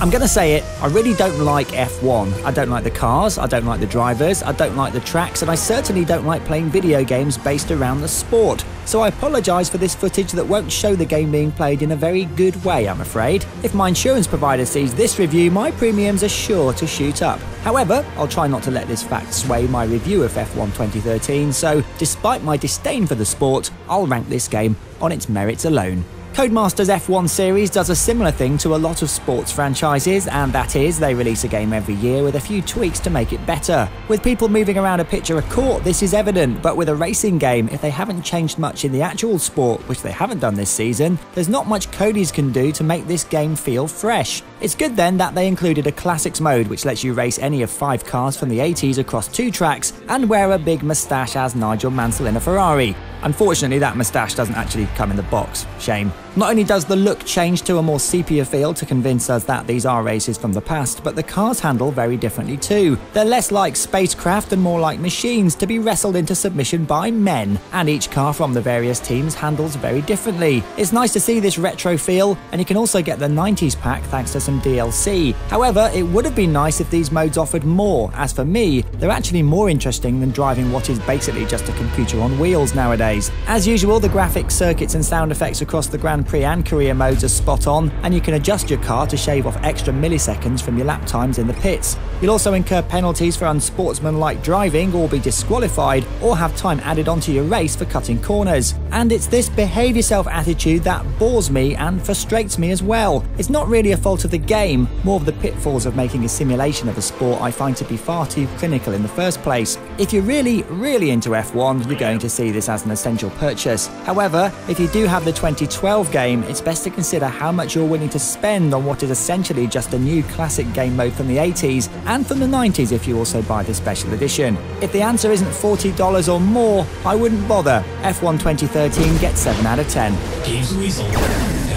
I'm gonna say it, I really don't like F1. I don't like the cars, I don't like the drivers, I don't like the tracks, and I certainly don't like playing video games based around the sport. So I apologise for this footage that won't show the game being played in a very good way, I'm afraid. If my insurance provider sees this review, my premiums are sure to shoot up. However, I'll try not to let this fact sway my review of F1 2013, so despite my disdain for the sport, I'll rank this game on its merits alone. Codemasters F1 series does a similar thing to a lot of sports franchises, and that is they release a game every year with a few tweaks to make it better. With people moving around a pitch or a court, this is evident, but with a racing game, if they haven't changed much in the actual sport, which they haven't done this season, there's not much codies can do to make this game feel fresh. It's good then that they included a classics mode which lets you race any of 5 cars from the 80s across 2 tracks and wear a big moustache as Nigel Mansell in a Ferrari. Unfortunately, that moustache doesn't actually come in the box. Shame. Not only does the look change to a more sepia feel to convince us that these are races from the past, but the cars handle very differently too. They're less like spacecraft and more like machines to be wrestled into submission by men, and each car from the various teams handles very differently. It's nice to see this retro feel, and you can also get the 90s pack thanks to some DLC. However, it would have been nice if these modes offered more. As for me, they're actually more interesting than driving what is basically just a computer on wheels nowadays. As usual, the graphics, circuits and sound effects across the Grand Prix and career modes are spot on, and you can adjust your car to shave off extra milliseconds from your lap times in the pits. You'll also incur penalties for unsportsmanlike driving or be disqualified or have time added onto your race for cutting corners. And it's this behave yourself attitude that bores me and frustrates me as well. It's not really a fault of the game, more of the pitfalls of making a simulation of a sport I find to be far too clinical in the first place. If you're really into F1, you're going to see this as an essential purchase. However, if you do have the 2012 game, it's best to consider how much you're willing to spend on what is essentially just a new classic game mode from the 80s and from the 90s if you also buy the special edition. If the answer isn't $40 or more, I wouldn't bother. F1 2013 gets 7 out of 10. Gamesweasel.